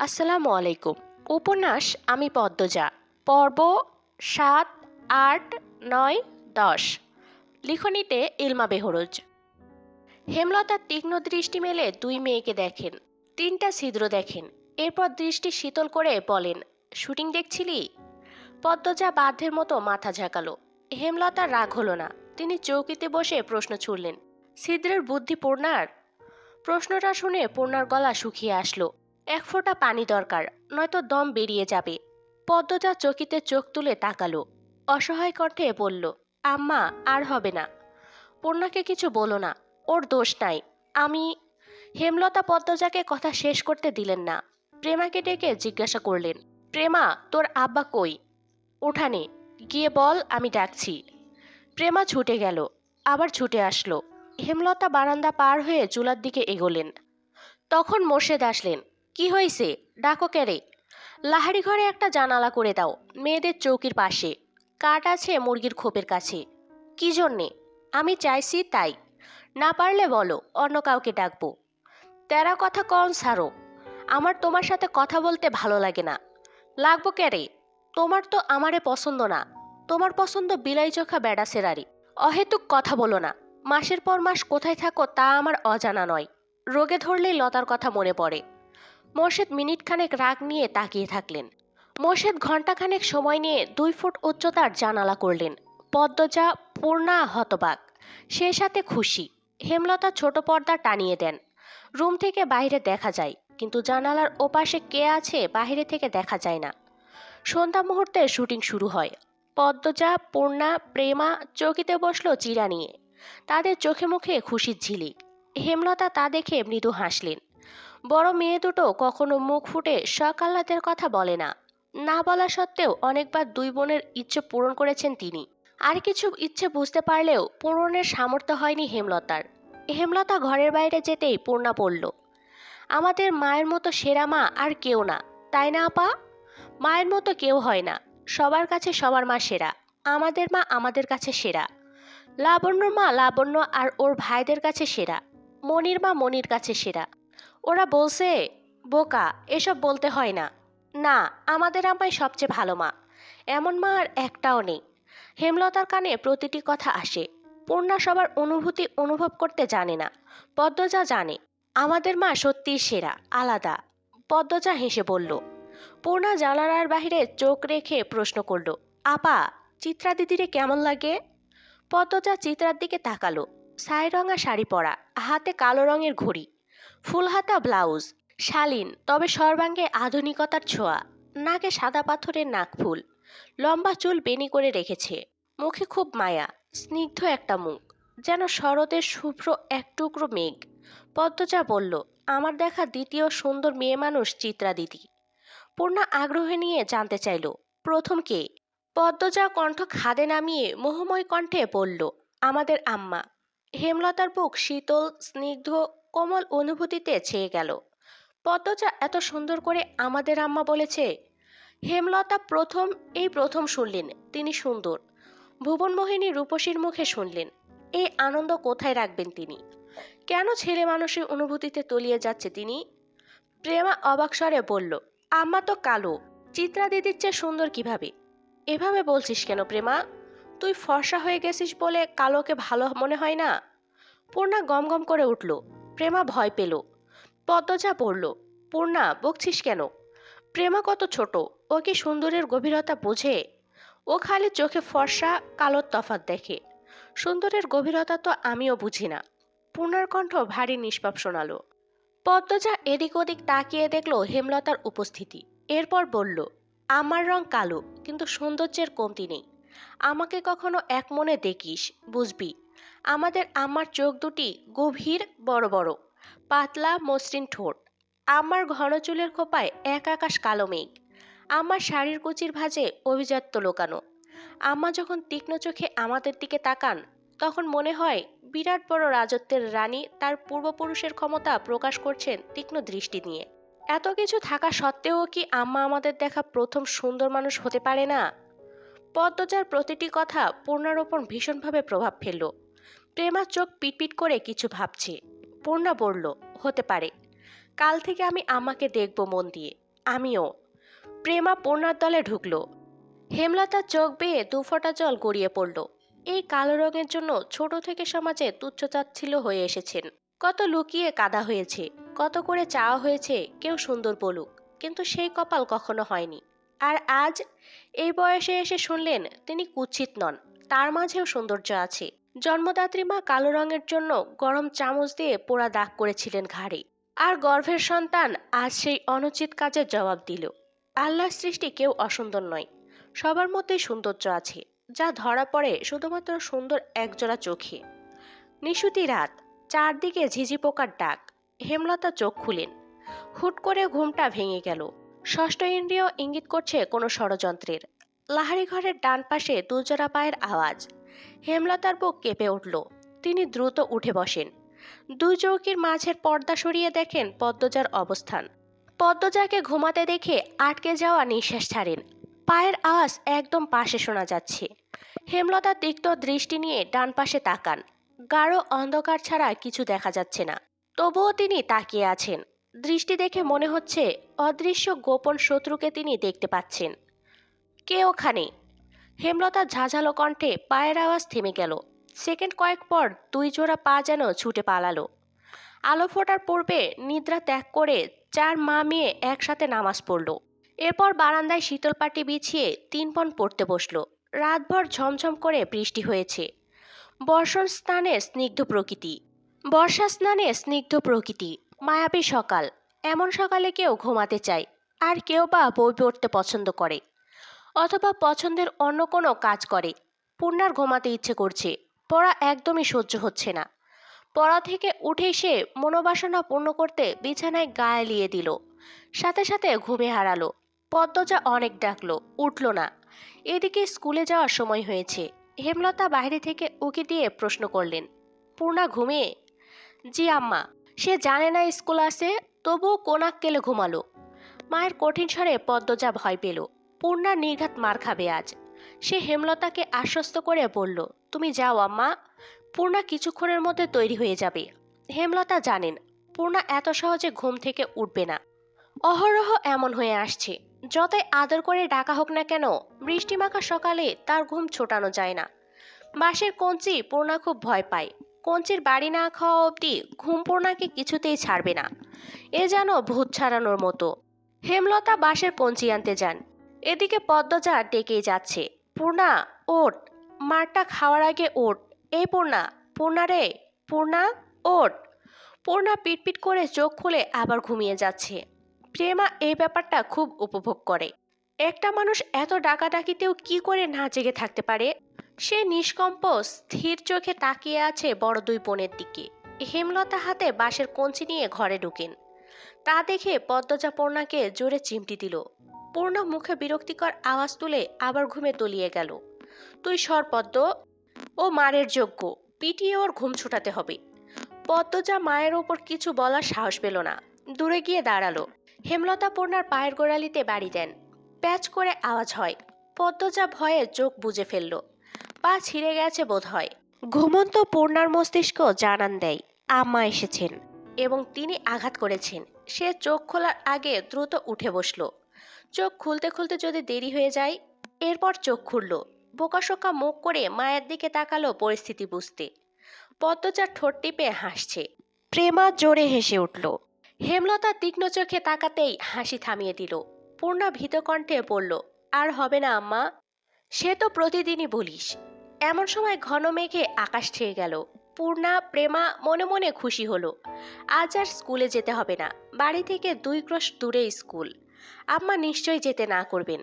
আসসালামু আলাইকুম। উপন্যাস আমি পদ্মজা, পর্ব ৭, ৮, ৯, ১০। লিখনীতে ইলমা বেহরোজ। হেমলতা তীক্ষ্ণ দৃষ্টি মেলে দুই মেয়েকে দেখেন, তিনটা ছিদ্র দেখেন। এরপর দৃষ্টি শীতল করে বলেন, শুটিং দেখছিলি? পদ্মজা বাধ্যের মতো মাথা ঝাঁকালো। হেমলতার রাগ হলো না, তিনি চৌকিতে বসে প্রশ্ন ছুড়লেন, ছিদ্রের বুদ্ধি পূর্ণার? প্রশ্নটা শুনে পূর্ণার গলা শুকিয়ে আসলো। এক ফোঁটা পানি দরকার, নয়তো দম বেরিয়ে যাবে। পদ্মজা চকিতে চোখ তুলে তাকালো, অসহায় কণ্ঠে বলল, আম্মা আর হবে না। পূর্ণাকে কিছু বলো না, ওর দোষ নাই। আমি হেমলতা পদ্মজাকে কথা শেষ করতে দিলেন না। প্রেমাকে ডেকে জিজ্ঞাসা করলেন, প্রেমা, তোর আব্বা কই? উঠানে। গিয়ে বল আমি ডাকছি। প্রেমা ছুটে গেল, আবার ছুটে আসলো। হেমলতা বারান্দা পার হয়ে চুলার দিকে এগোলেন। তখন মোর্শেদ আসলেন। কি হয়েছে, ডাকো কেরে? লাহারি ঘরে একটা জানালা করে দাও, মেয়েদের চৌকির পাশে। কাঠ আছে মুরগির খোপের কাছে। কি জন্যে? আমি চাইছি তাই। না পারলে বলো, অন্য কাউকে ডাকবো। তেরা কথা কন ছাড়ো, আমার তোমার সাথে কথা বলতে ভালো লাগে না। লাগবো কেরে? তোমার তো আমারে পছন্দ না, তোমার পছন্দ বিলাই চোখা বেড়া সেরারি। অহেতুক কথা বলো না। মাসের পর মাস কোথায় থাকো তা আমার অজানা নয়। রোগে ধরলেই লতার কথা মনে পড়ে। মোর্শেদ মিনিট খানেক রাগ নিয়ে তাকিয়ে থাকলেন। মোর্শেদ ঘণ্টাখানেক সময় নিয়ে 2 ফুট উচ্চতার জানালা করলেন। পদ্মজা, পূর্ণা হতবাক, সে সাথে খুশি। হেমলতা ছোট পর্দা টানিয়ে দেন। রুম থেকে বাইরে দেখা যায়, কিন্তু জানালার ওপাশে কে আছে বাইরে থেকে দেখা যায় না। সন্ধ্যা মুহূর্তে শুটিং শুরু হয়। পদ্মজা, পূর্ণা, প্রেমা চৌকিতে বসলো চিরা নিয়ে। তাদের চোখে মুখে খুশির ঝিলিক। হেমলতা তা দেখে মৃদু হাসলেন। বড় মেয়ে দুটো কখনো মুখ ফুটে শখ আহ্লাদের কথা বলে না। না বলা সত্ত্বেও অনেকবার দুই বোনের ইচ্ছে পূরণ করেছেন তিনি। আর কিছু ইচ্ছে বুঝতে পারলেও পূরণের সামর্থ্য হয়নি হেমলতার। হেমলতা ঘরের বাইরে যেতেই পূর্ণা পড়ল, আমাদের মায়ের মতো সেরা মা আর কেউ না, তাই না আপা? মায়ের মতো কেউ হয় না, সবার কাছে সবার মা সেরা। আমাদের মা আমাদের কাছে সেরা। লাবণ্যর মা লাবণ্য আর ওর ভাইদের কাছে সেরা। মনির মা মনির কাছে সেরা। ওরা বলছে, বোকা, এসব বলতে হয় না। না, আমাদের আম্মাই সবচেয়ে ভালো মা, এমন মা আর একটাও নেই। হেমলতার কানে প্রতিটি কথা আসে। পূর্ণা সবার অনুভূতি অনুভব করতে জানে না, পদ্মজা জানে। আমাদের মা সত্যিই সেরা, আলাদা। পদ্মজা হেসে বলল। পূর্ণা জানালার বাহিরে চোখ রেখে প্রশ্ন করল, আপা, চিত্রা দিদিরে কেমন লাগে? পদ্মজা চিত্রার দিকে তাকালো। ছাই রঙা শাড়ি পরা, হাতে কালো রঙের ঘড়ি, ফুলহাতা ব্লাউজ, শালীন তবে সর্বাঙ্গে আধুনিকতার ছোঁয়া। নাকে সাদা পাথরের নাকফুল, লম্বা চুল বেনি করে রেখেছে। মুখে খুব মায়া, স্নিগ্ধ একটা মুখ, যেন শরতের শুভ্র এক টুকরো মেঘ। পদ্মজা বলল, আমার দেখা দ্বিতীয় সুন্দর মেয়ে মানুষ চিত্রা দিদি। পূর্ণা আগ্রহ নিয়ে জানতে চাইল, প্রথম কে? পদ্মজা কণ্ঠ খাদে নামিয়ে মোহময় কণ্ঠে বলল, আমাদের আম্মা। হেমলতার বুক শীতল, স্নিগ্ধ, কোমল অনুভূতিতে ছেয়ে গেল। পদ্মজা এত সুন্দর করে আমাদের আম্মা বলেছে। হেমলতা প্রথম শুনলেন তিনি সুন্দর। ভুবনমোহিনী রূপসীর মুখে শুনলেন। এই আনন্দ কোথায় রাখবেন তিনি? কেন ছেলে মানুষের অনুভূতিতে তলিয়ে যাচ্ছে তিনি? প্রেমা অবাক স্বরে বলল, আম্মা তো কালো, চিত্রা দিদির চেয়ে সুন্দর কিভাবে? এভাবে বলছিস কেন প্রেমা? তুই ফর্সা হয়ে গেছিস বলে কালোকে ভালো মনে হয় না? পূর্ণা গমগম করে উঠল। প্রেমা ভয় পেল। পদ্মজা পড়ল, পূর্ণা বকছিস কেন? প্রেমা কত ছোট, ও কি সুন্দরের গভীরতা বোঝে? ও খালি চোখে ফর্সা কালোর তফাৎ দেখে। সুন্দরের গভীরতা তো আমিও বুঝি না। পূর্ণার কণ্ঠ ভারী নিষ্পাপ শোনালো। পদ্মজা এদিক ওদিক তাকিয়ে দেখল হেমলতার উপস্থিতি। এরপর বলল, আমার রং কালো, কিন্তু সৌন্দর্যের কমতি নেই। আমাকে কখনো এক মনে দেখিস, বুঝবি। আমাদের আম্মার চোখ দুটি গভীর, বড় বড়, পাতলা মসৃণ ঠোঁট। আমার ঘন চুলের খোপায় এক আকাশ কালো মেঘ। আমার শাড়ির কুচির ভাঁজে অভিজাত্য লোকানো। আম্মা যখন তীক্ষ্ণ চোখে আমাদের দিকে তাকান, তখন মনে হয় বিরাট বড় রাজত্বের রানী তার পূর্বপুরুষের ক্ষমতা প্রকাশ করছেন তীক্ষ্ণ দৃষ্টি নিয়ে। এত কিছু থাকা সত্ত্বেও কি আম্মা আমাদের দেখা প্রথম সুন্দর মানুষ হতে পারে না? পদ্মজার প্রতিটি কথা পূর্ণার ওপর ভীষণভাবে প্রভাব ফেলল। প্রেমার চোখ পিটপিট করে কিছু ভাবছে। পূর্ণা বলল, হতে পারে। কাল থেকে আমি আম্মাকে দেখব মন দিয়ে। আমিও। প্রেমা পূর্ণার দলে ঢুকলো। হেমলতার চোখ বেয়ে দুফোঁটা জল গড়িয়ে পড়ল। এই কালো রঙের জন্য ছোট থেকে সমাজে তুচ্ছতাচ্ছিল্য হয়ে এসেছেন। কত লুকিয়ে কাদা হয়েছে, কত করে চাওয়া হয়েছে কেউ সুন্দর বলুক, কিন্তু সেই কপাল কখনো হয়নি। আর আজ এই বয়সে এসে শুনলেন তিনি কুৎসিত নন, তার মাঝেও সৌন্দর্য আছে। জন্মদাত্রী মা কালো রঙের জন্য গরম চামচ দিয়ে পোড়া দাগ করেছিলেন ঘাড়ে, আর গর্ভের সন্তান আজ সেই অনুচিত কাজের জবাব দিল। আল্লাহর সৃষ্টি কেউ অসুন্দর নয়, সবার মধ্যেই সৌন্দর্য আছে, যা ধরা পড়ে শুধুমাত্র সুন্দর একজোড়া চোখে। নিশুতি রাত, চারদিকে ঝিঝি পোকার ডাক। হেমলতা চোখ খুলেন। হুট করে ঘুমটা ভেঙে গেল। ষষ্ঠ ইন্দ্রিয় ইঙ্গিত করছে কোনো ষড়যন্ত্রের। লাহারি ঘরের ডান পাশে দুজোড়া পায়ের আওয়াজ। হেমলতার বুক কেঁপে উঠল। তিনি দ্রুত উঠে বসেন। দুই চৌকির মাঝের পর্দা সরিয়ে দেখেন পদ্মজার অবস্থান। পদ্মজাকে ঘুমাতে দেখে আটকে যাওয়া নিঃশ্বাস ছাড়েন। পায়ের আওয়াজ একদম পাশে শোনা যাচ্ছে। হেমলতা তিক্ত দৃষ্টি নিয়ে ডান পাশে তাকান। গাঢ় অন্ধকার ছাড়া কিছু দেখা যাচ্ছে না, তবুও তিনি তাকিয়ে আছেন। দৃষ্টি দেখে মনে হচ্ছে অদৃশ্য গোপন শত্রুকে তিনি দেখতে পাচ্ছেন। কে ওখানে? হেমলতার ঝাঁঝালো কণ্ঠে পায়ের আওয়াজ থেমে গেল। সেকেন্ড কয়েক পর দুই জোড়া পা যেন ছুটে পালালো। আলো ফোটার পূর্বে নিদ্রা ত্যাগ করে চার মা মেয়ে একসাথে নামাজ পড়ল। এরপর বারান্দায় শীতল পাটি বিছিয়ে 3 পণ পড়তে বসল। রাতভর ঝমঝম করে বৃষ্টি হয়েছে। বর্ষা স্নানে স্নিগ্ধ প্রকৃতি, মায়াবী সকাল। এমন সকালে কেউ ঘুমাতে চায়, আর কেউ বা বই পড়তে পছন্দ করে, অথবা পছন্দের অন্য কোনো কাজ করে। পূর্ণার ঘুমাতে ইচ্ছে করছে, পড়া একদমই সহ্য হচ্ছে না। পড়া থেকে উঠে সে মনোবাসনা পূর্ণ করতে বিছানায় গা এলিয়ে দিল। সাথে সাথে ঘুমে হারালো। পদ্মজা অনেক ডাকলো, উঠল না। এদিকে স্কুলে যাওয়ার সময় হয়েছে। হেমলতা বাইরে থেকে উকি দিয়ে প্রশ্ন করলেন, পূর্ণা ঘুমিয়ে? জি আম্মা। সে জানে না স্কুল আছে, তবুও কোনাক্কেলে ঘুমালো। মায়ের কঠিন স্বরে পদ্মজা ভয় পেল। পূর্ণা নির্ঘাত মার খাবে আজ। সে হেমলতাকে আশ্বস্ত করে বলল, তুমি যাও আম্মা, পূর্ণা কিছুক্ষণের মধ্যে তৈরি হয়ে যাবে। হেমলতা জানেন পূর্ণা এত সহজে ঘুম থেকে উঠবে না। অহরহ এমন হয়ে আসছে। যতই আদর করে ডাকা হোক না কেন, বৃষ্টিমাখা সকালে তার ঘুম ছোটানো যায় না। বাঁশের কঞ্চি পূর্ণা খুব ভয় পায়। কঞ্চির বাড়ি না খাওয়া অবধি ঘুম পূর্ণাকে কিছুতেই ছাড়বে না। এ যেন ভূত ছাড়ানোর মতো। হেমলতা বাঁশের কঞ্চি আনতে যান। এদিকে পদ্মজা ডেকেই যাচ্ছে, পূর্ণা ওঠ, মারটা খাওয়ার আগে ওঠ। এই পূর্ণা, পূর্ণা রে, পূর্ণা ওঠ। পূর্ণা পিটপিট করে চোখ খুলে আবার ঘুমিয়ে যাচ্ছে। প্রেমা এই ব্যাপারটা খুব উপভোগ করে। একটা মানুষ এত ডাকাডাকিতেও কি করে না জেগে থাকতে পারে? সে নিষ্কম্প স্থির চোখে তাকিয়ে আছে বড় দুই বোনের দিকে। হেমলতা হাতে বাঁশের কঞ্চি নিয়ে ঘরে ঢুকেন। তা দেখে পদ্মজা পূর্ণাকে জোরে চিমটি দিল। পূর্ণা মুখে বিরক্তিকর আওয়াজ তুলে আবার ঘুমে তলিয়ে গেল। তুই সর পদ্ম, ও মারের যোগ্য, পিটিয়ে ওর ঘুম ছুটাতে হবে। পদ্মজা মায়ের ওপর কিছু বলার সাহস পেল না, দূরে গিয়ে দাঁড়ালো। হেমলতা পূর্ণার পায়ের গোড়ালিতে বাড়ি দেন। প্যাচ করে আওয়াজ হয়। পদ্মজা ভয়ে চোখ বুজে ফেলল। পা ছিঁড়ে গেছে বোধ হয়। ঘুমন্ত পূর্ণার মস্তিষ্ক জানান দেয় আম্মা এসেছেন এবং তিনি আঘাত করেছেন। সে চোখ খোলার আগে দ্রুত উঠে বসল। চোখ খুলতে খুলতে যদি দেরি হয়ে যায়। এরপর চোখ খুলল। বোকাশোকা মুখ করে মায়ের দিকে তাকালো পরিস্থিতি বুঝতে। পদ্মজার ঠোঁট টিপে হাসছে। প্রেমা জোরে হেসে উঠল। হেমলতা তীক্ষ্ণ চোখে তাকাতেই হাসি থামিয়ে দিল। পূর্ণা ভীত কণ্ঠে বলল, আর হবে না আম্মা, সে তো প্রতিদিনই বলিস। এমন সময় ঘন মেঘে আকাশ ছেয়ে গেল। পূর্ণা প্রেমা মনে মনে খুশি হলো। আজ আর স্কুলে যেতে হবে না। বাড়ি থেকে 2 ক্রোশ দূরে স্কুল। আম্মা নিশ্চয়ই যেতে না করবেন।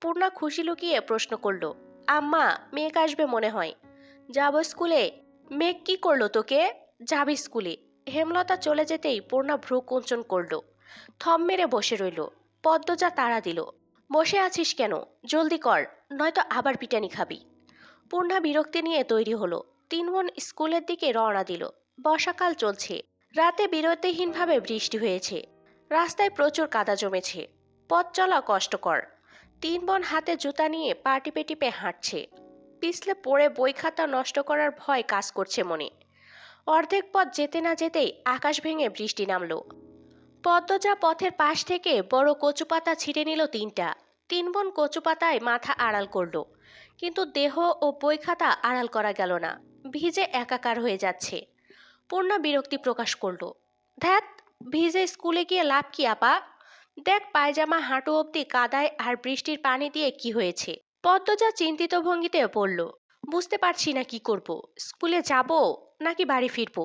পূর্ণা খুশি লুকিয়ে প্রশ্ন করল, আম্মা মেঘ আসবে মনে হয়। যাব স্কুলে। মেঘ কি করলো তোকে? যাবি স্কুলে। হেমলতা চলে যেতেই পূর্ণা ভ্রু কুঞ্চন করল। থম মেরে বসে রইল। পদ্মজা তাড়া দিল, বসে আছিস কেন? জলদি কর, নয়তো আবার পিটানি খাবি। পূর্ণা বিরক্তি নিয়ে তৈরি হলো। 3 বোন স্কুলের দিকে রওনা দিল। বর্ষাকাল চলছে। রাতে বিরতিহীনভাবে বৃষ্টি হয়েছে। রাস্তায় প্রচুর কাদা জমেছে। পথ চলা কষ্টকর। 3 বোন হাতে জুতা নিয়ে পা টিপে টিপে হাঁটছে। পিছলে পড়ে বই খাতা নষ্ট করার ভয় কাজ করছে মনে। অর্ধেক পথ যেতে না যেতেই আকাশ ভেঙে বৃষ্টি নামলো। পদ্মজা পথের পাশ থেকে বড় কচু পাতা ছিঁড়ে নিল তিনটা। তিন বোন কচু পাতায় মাথা আড়াল করলো, কিন্তু দেহ ও বই খাতা আড়াল করা গেল না। ভিজে একাকার হয়ে যাচ্ছে। পূর্ণা বিরক্তি প্রকাশ করলো। ধ্যাত, ভিজে স্কুলে গিয়ে লাভ কি আপা? দেখ পায়জামা হাঁটু অবধি কাদায়, আর বৃষ্টির পানি দিয়ে কি হয়েছে। পদ্মজা চিন্তিত ভঙ্গিতে বলল, বুঝতে পারছি না কি করব। স্কুলে যাব নাকি বাড়ি ফিরবো।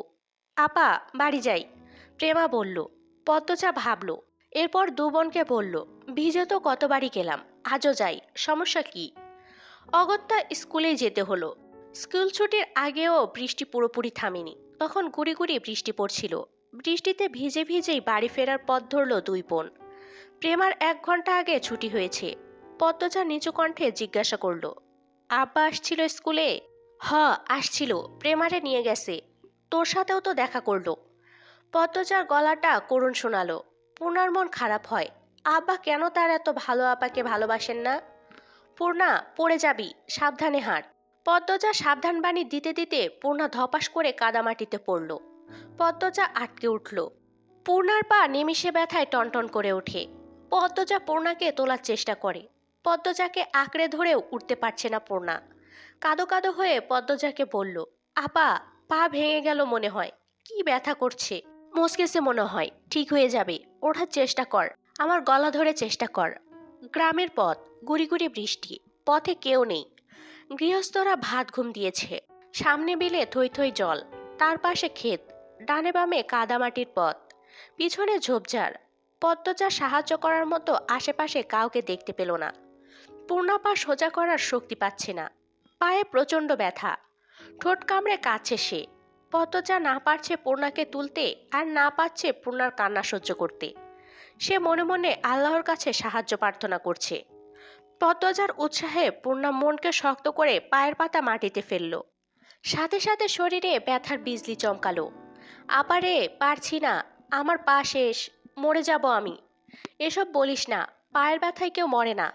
আপা, বাড়ি যাই, প্রেমা বলল। পদ্মজা ভাবল। এরপর দু বোনকে বলল, ভিজে তো কতবারই গেলাম, আজও যাই, সমস্যা কি। অগত্যা স্কুলেই যেতে হলো। স্কুল ছুটির আগেও বৃষ্টি পুরোপুরি থামেনি, তখন গুড়ি গুড়ি বৃষ্টি পড়ছিল। বৃষ্টিতে ভিজে ভিজেই বাড়ি ফেরার পথ ধরল দুই বোন। প্রেমার 1 ঘন্টা আগে ছুটি হয়েছে। পদ্মজা নিচু কণ্ঠে জিজ্ঞাসা করল, আব্বা আসছিল স্কুলে? হ, আসছিল, প্রেমারে নিয়ে গেছে। তোর সাথেও তো দেখা করলো। পদ্মজার গলাটা করুণ শোনালো। পূর্ণার মন খারাপ হয়। আব্বা কেন তার এত ভালো আপাকে ভালোবাসেন না? পূর্ণা, পড়ে যাবি, সাবধানে হাঁট। পদ্মজা সাবধান বাণী দিতে দিতে পূর্ণা ধপাস করে কাদামাটিতে পড়ল। পদ্মজা আটকে উঠল। পূর্ণার পা নিমিষে ব্যথায় টনটন করে ওঠে। পদ্মজা পূর্ণাকে তোলার চেষ্টা করে। পদ্মজাকে আঁকড়ে ধরেও উঠতে পারছে না পূর্ণা। কাদো কাদো হয়ে পদ্মজাকে বলল, আপা, পা ভেঙে গেল মনে হয়। কি ব্যথা করছে, মচকেছে মনে হয়। ঠিক হয়ে যাবে, ওঠার চেষ্টা কর, আমার গলা ধরে চেষ্টা কর। গ্রামের পথ, গুড়ি গুড়ি বৃষ্টি, পথে কেউ নেই। গৃহস্থরা ভাত ঘুম দিয়েছে। সামনে বিলে থই থই জল, তার পাশে ক্ষেত, ডানে বামে কাদামাটির পথ, পিছনে ঝোপঝাড়। পদ্মজা সাহায্য করার মতো আশেপাশে কাউকে দেখতে পেল না। পূর্ণা পা সোজা করার শক্তি পাচ্ছে না। পায়ে প্রচণ্ড ব্যথা, ঠোঁট কামড়ে কাছে সে। পদ্মজা না পারছে পূর্ণাকে তুলতে, আর না পারছে পূর্ণার কান্না সহ্য করতে। সে মনে মনে আল্লাহর কাছে সাহায্য প্রার্থনা করছে। পদ্মজার উৎসাহে পূর্ণা মনকে শক্ত করে পায়ের পাতা মাটিতে ফেলল। সাথে সাথে শরীরে ব্যথার বিজলি চমকালো। আপারে, পারছি না, আমার পা শেষ, মরে যাব আমি। এসব বলিস না, পায়ের ব্যথায় কেউ মরে না।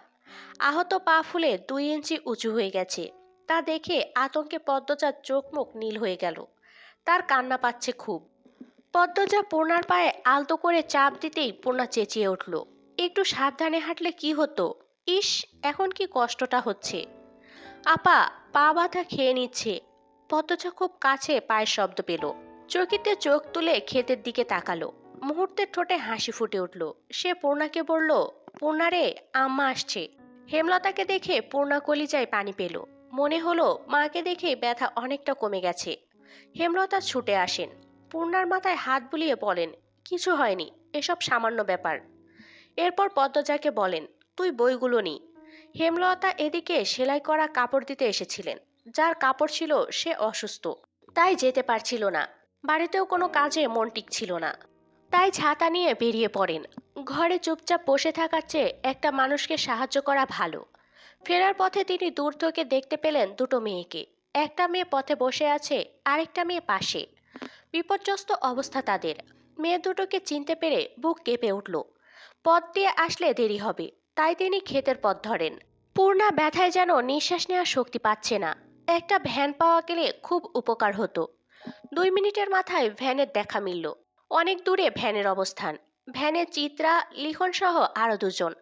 আহত পা ফুলে 2 ইঞ্চি উঁচু হয়ে গেছে। তা দেখে আতঙ্কে পদ্মজার চোখ মুখ নীল হয়ে গেল। তার কান্না পাচ্ছে খুব। পদ্মজা পূর্ণার পায়ে আলতো করে চাপ দিতেই পূর্ণা চেঁচিয়ে উঠল, একটু সাবধানে হাঁটলে কি হতো। ইস, এখন কি কষ্টটা হচ্ছে। আপা, পা ব্যথা খেয়ে নিচ্ছে। পদ্মজা খুব কাছে পায়ের শব্দ পেল। চকিতে চোখ তুলে ক্ষেতের দিকে তাকালো। মুহূর্তে ঠোঁটে হাসি ফুটে উঠল। সে পূর্ণাকে বলল, পূর্ণা রে, আম্মা আসছে। হেমলতাকে দেখে পূর্ণা কলিজায় পানি পেল। মনে হলো মাকে দেখে ব্যথা অনেকটা কমে গেছে। হেমলতা ছুটে আসেন। পূর্ণার মাথায় হাত বুলিয়ে বলেন, কিছু হয়নি, এসব সামান্য ব্যাপার। এরপর পদ্মজাকে বলেন, তুই বইগুলো নি। হেমলতা এদিকে সেলাই করা কাপড় দিতে এসেছিলেন। যার কাপড় ছিল সে অসুস্থ, তাই যেতে পারছিল না। বাড়িতেও কোনো কাজে মন টিকছিল না, তাই ছাতা নিয়ে বেরিয়ে পড়েন। ঘরে চুপচাপ বসে থাকার চেয়ে একটা মানুষকে সাহায্য করা ভালো। ফেরার পথে তিনি দূর থেকে দেখতে পেলেন দুটো মেয়েকে। একটা মেয়ে পথে বসে আছে, আরেকটা মেয়ে পাশে। বিপর্যস্ত অবস্থা তাদের। মেয়ে দুটোকে চিনতে পেরে বুক কেঁপে উঠল। পথ দিয়ে আসলে দেরি হবে, তাই তিনি ক্ষেতের পথ ধরেন। পূর্ণা ব্যথায় যেন নিঃশ্বাস নেওয়ার শক্তি পাচ্ছে না। একটা ভ্যান পাওয়া গেলে খুব উপকার হতো। 2 মিনিটের মাথায় ভ্যানের দেখা মিলল। অনেক দূরে ভ্যানের অবস্থান। ভ্যানে চিত্রা, লিখন সহ আরো দুজন।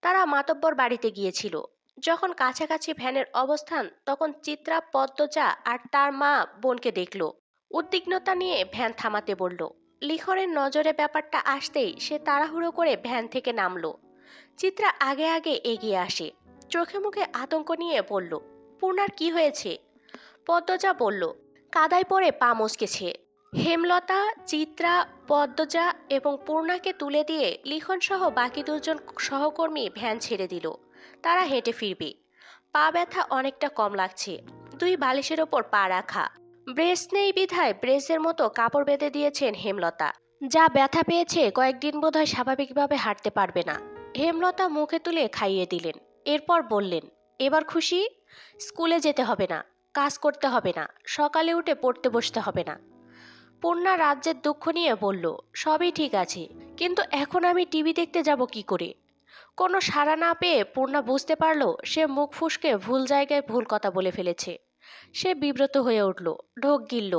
তারা মাতব্বর বাড়িতে গিয়েছিল। যখন কাছাকাছি ভ্যানের অবস্থান, তখন চিত্রা পদ্মজা আর তার মা বোনকে দেখল। উদ্বিগ্নতা নিয়ে ভ্যান থামাতে বলল। লিখনের নজরে ব্যাপারটা আসতেই সে তাড়াহুড়ো করে ভ্যান থেকে নামলো। চিত্রা আগে আগে এগিয়ে আসে, চোখে মুখে আতঙ্ক নিয়ে বলল, পূর্ণার কি হয়েছে? পদ্মজা বলল, কাদায় পড়ে পা মচকেছে। হেমলতা, চিত্রা, পদ্মজা এবং পূর্ণাকে তুলে দিয়ে লিখন সহ বাকি দুজন সহকর্মী ভ্যান ছেড়ে দিল। তারা হেঁটে ফিরবে। পা ব্যথা অনেকটা কম লাগছে। 2 বালিশের ওপর পা রাখা। ব্রেস নেই বিধায় ব্রেসের মতো কাপড় বেঁধে দিয়েছেন হেমলতা। যা ব্যথা পেয়েছে কয়েকদিন বোধহয় স্বাভাবিকভাবে হাঁটতে পারবে না। হেমলতা মুখে তুলে খাইয়ে দিলেন। এরপর বললেন, এবার খুশি? স্কুলে যেতে হবে না, কাজ করতে হবে না, সকালে উঠে পড়তে বসতে হবে না। পূর্ণা রাজ্যের দুঃখ নিয়ে বলল, সবই ঠিক আছে, কিন্তু এখন আমি টিভি দেখতে যাব কি করে? কোনো সাড়া না পেয়ে পূর্ণা বুঝতে পারল সে মুখ ফুসকে ভুল জায়গায় ভুল কথা বলে ফেলেছে। সে বিব্রত হয়ে উঠল, ঢোক গিলল।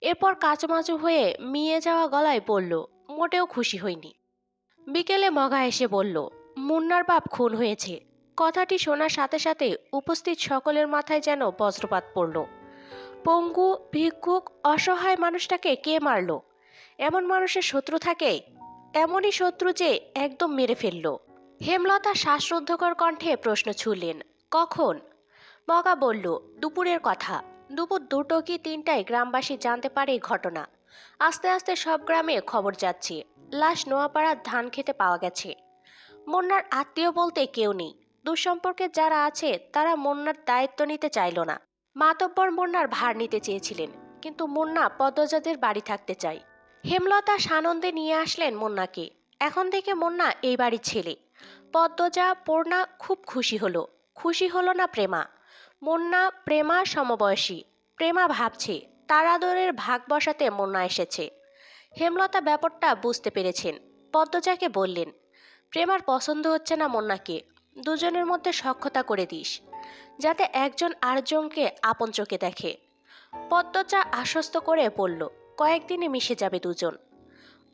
এরপর কাচুমাচু হয়ে মিয়ে যাওয়া গলায় বলল, মোটেও খুশি হইনি। বিকেলে মগা এসে বলল, মুন্নার বাপ খুন হয়েছে। কথাটি শোনার সাথে সাথে উপস্থিত সকলের মাথায় যেন বজ্রপাত পড়ল। পঙ্গু, ভিক্ষুক, অসহায় মানুষটাকে কে মারলো? এমন মানুষের শত্রু থাকে? এমনই শত্রু যে একদম মেরে ফেলল। হেমলতা শ্বাসরুদ্ধকর কণ্ঠে প্রশ্ন ছুড়লেন, কখন? মগা বলল, দুপুরের কথা। দুপুর 2টো কি 3টায় গ্রামবাসী জানতে পারে এই ঘটনা। আস্তে আস্তে সব গ্রামে খবর যাচ্ছে। লাশ নোয়াপাড়ার ধান খেতে পাওয়া গেছে। মুন্নার আত্মীয় বলতে কেউ নেই। দুঃসম্পর্কে যারা আছে তারা মুন্নার দায়িত্ব নিতে চাইল না। মাতব্বর মুন্নার ভার নিতে চেয়েছিলেন, কিন্তু মুন্না পদ্মজাদের বাড়ি থাকতে চায়। হেমলতা সানন্দে নিয়ে আসলেন মুন্নাকে। এখন থেকে মুন্না এই বাড়ির ছেলে। পদ্মজা, পূর্ণা খুব খুশি হলো। খুশি হলো না প্রেমা। মুন্না প্রেমা সমবয়সী। প্রেমা ভাবছে তার আদরের ভাগ বসাতে মুন্না এসেছে। হেমলতা ব্যাপারটা বুঝতে পেরেছেন। পদ্মজাকে বললেন, প্রেমার পছন্দ হচ্ছে না মুন্নাকে। দুজনের মধ্যে সখ্যতা করে দিস, যাতে একজন আরেকজনকে আপন চোখে দেখে। পদ্মজা আশ্বস্ত করে বলল, কয়েকদিনে মিশে যাবে দুজন।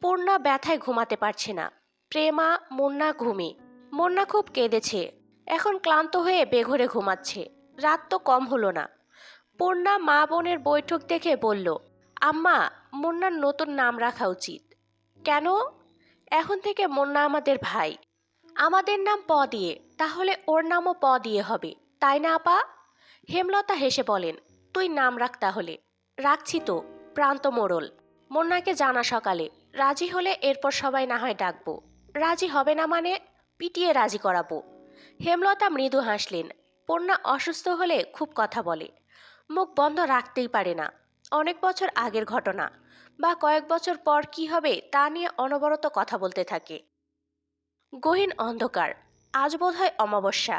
পূর্ণা ব্যথায় ঘুমাতে পারছে না। প্রেমা, মুন্না ঘুমে। মুন্না খুব কেঁদেছে। এখন ক্লান্ত হয়ে বেঘরে ঘুমাচ্ছে। রাত তো কম হলো না। পূর্ণা মা বোনের বৈঠক দেখে বলল, আম্মা, মুন্নার নতুন নাম রাখা উচিত। কেন? এখন থেকে মুন্না আমাদের ভাই। আমাদের নাম প দিয়ে, তাহলে ওর নামও প দিয়ে হবে, তাই না আপা? হেমলতা হেসে বলেন, তুই নাম রাখ তাহলে। রাখছি তো, প্রান্ত মোড়ল। মুন্নাকে জানা সকালে। রাজি হলে এরপর সবাই না হয় ডাকবো। রাজি হবে না মানে পিটিয়ে রাজি করাবো। হেমলতা মৃদু হাসলেন। পূর্ণা অসুস্থ হলে খুব কথা বলে। মুখ বন্ধ রাখতেই পারে না। অনেক বছর আগের ঘটনা, বা কয়েক বছর পর কি হবে তা নিয়ে অনবরত কথা বলতে থাকে। গহীন অন্ধকার। আজ বোধহয় অমাবস্যা।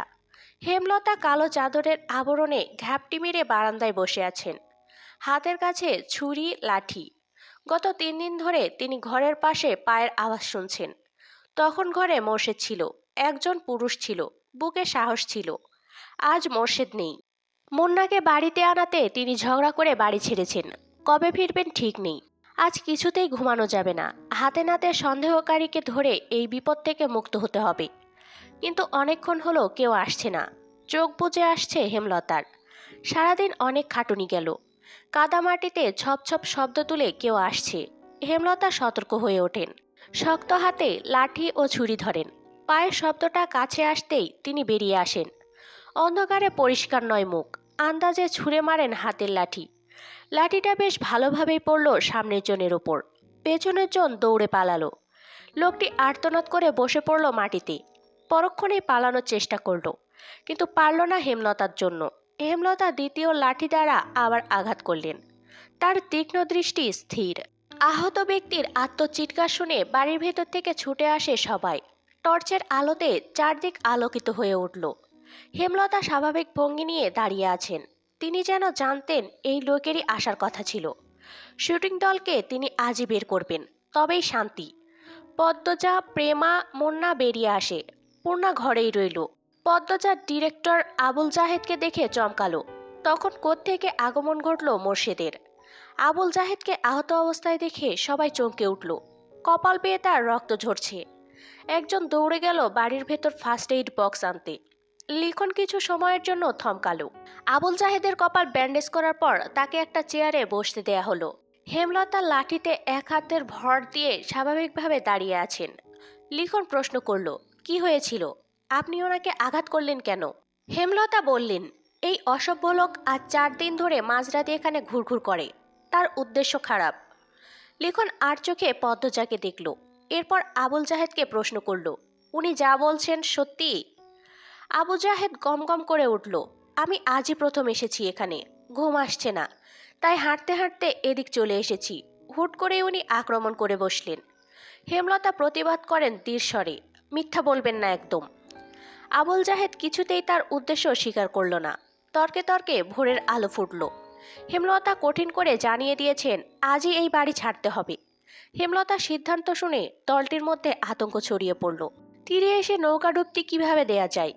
হেমলতা কালো চাদরের আবরণে ঘাপটি মেরে বারান্দায় বসে আছেন। হাতের কাছে ছুরি, লাঠি। গত 3 দিন ধরে তিনি ঘরের পাশে পায়ের আওয়াজ শুনছেন। তখন ঘরে মোর্শেদ ছিল। একজন পুরুষ ছিল, বুকে সাহস ছিল। আজ মোর্শেদ নেই। মুন্নাকে বাড়িতে আনাতে তিনি ঝগড়া করে বাড়ি ছেড়েছেন। কবে ফিরবেন ঠিক নেই। আজ কিছুতেই ঘুমানো যাবে না। হাতে নাতে সন্দেহকারীকে ধরে এই বিপদ থেকে মুক্ত হতে হবে। কিন্তু অনেকক্ষণ হলো কেউ আসছে না। চোখ বুজে আসছে হেমলতার। সারাদিন অনেক খাটুনি গেল। কাদামাটিতে ছপ ছপ শব্দ তুলে কেউ আসছে। হেমলতা সতর্ক হয়ে ওঠেন। শক্ত হাতে লাঠি ও ছুরি ধরেন। পায়ের শব্দটা কাছে আসতেই তিনি বেরিয়ে আসেন। অন্ধকারে পরিষ্কার নয় মুখ। আন্দাজে ছুঁড়ে মারেন হাতের লাঠি। লাঠিটা বেশ ভালোভাবেই পড়ল সামনের জনের ওপর। পেছনের জন দৌড়ে পালালো। লোকটি আর্তনাদ করে বসে পড়ল মাটিতে। পরক্ষণেই পালানোর চেষ্টা করল, কিন্তু পারল না হেমলতার জন্য। হেমলতা দ্বিতীয় লাঠি দ্বারা আবার আঘাত করলেন। তার তীক্ষ্ণ দৃষ্টি স্থির। আহত ব্যক্তির আত্মচিৎকার শুনে বাড়ির ভেতর থেকে ছুটে আসে সবাই। টর্চের আলোতে চারদিক আলোকিত হয়ে উঠল। হেমলতা স্বাভাবিক ভঙ্গি নিয়ে দাঁড়িয়ে আছেন। তিনি যেন জানতেন এই লোকেরই আসার কথা ছিল। শুটিং দলকে তিনি আজই বের করবেন, তবেই শান্তি। পদ্মজা, প্রেমা, মুন্না বেরিয়ে আসে। পূর্ণা ঘরেই রইল। পদ্মজার ডিরেক্টর আবুল জাহেদকে দেখে চমকালো। তখন কোত্থেকে আগমন ঘটল মোর্শেদের। আবুল জাহেদকে আহত অবস্থায় দেখে সবাই চমকে উঠল। কপাল বেয়ে তার রক্ত ঝরছে। একজন দৌড়ে গেল বাড়ির ভেতর ফার্স্ট এইড বক্স আনতে। লিখন কিছু সময়ের জন্য থমকালো। আবুল জাহেদের কপাল ব্যান্ডেজ করার পর তাকে একটা চেয়ারে বসতে দেয়া হলো। হেমলতা লাঠিতে এক হাতের ভর দিয়ে স্বাভাবিকভাবে দাঁড়িয়ে আছেন। লিখন প্রশ্ন করল, কি হয়েছিল? আপনি ওনাকে আঘাত করলেন কেন? হেমলতা বললেন, এই অসভ্য লোক আজ 4 দিন ধরে মাঝরাতে এখানে ঘুরঘুর করে। তার উদ্দেশ্য খারাপ। লিখন আর চোখে পদ্মজাকে দেখল। এরপর আবুল জাহেদকে প্রশ্ন করল, উনি যা বলছেন সত্যি? আবু জাহেদ গমগম করে উঠল, আমি আজই প্রথম এসেছি এখানে। ঘুম আসছে না, তাই হাঁটতে হাঁটতে এদিক চলে এসেছি। হুট করে উনি আক্রমণ করে বসলেন। হেমলতা প্রতিবাদ করেন দৃঢ়স্বরে, মিথ্যা বলবেন না একদম। আবুল জাহেদ কিছুতেই তার উদ্দেশ্য স্বীকার করল না। তর্কে তর্কে ভোরের আলো ফুটল। হেমলতা কঠিন করে জানিয়ে দিয়েছেন আজই এই বাড়ি ছাড়তে হবে। হেমলতার সিদ্ধান্ত শুনে দলটির মধ্যে আতঙ্ক ছড়িয়ে পড়ল। তীরে এসে নৌকা ডুবতি কিভাবে দেয়া যায়?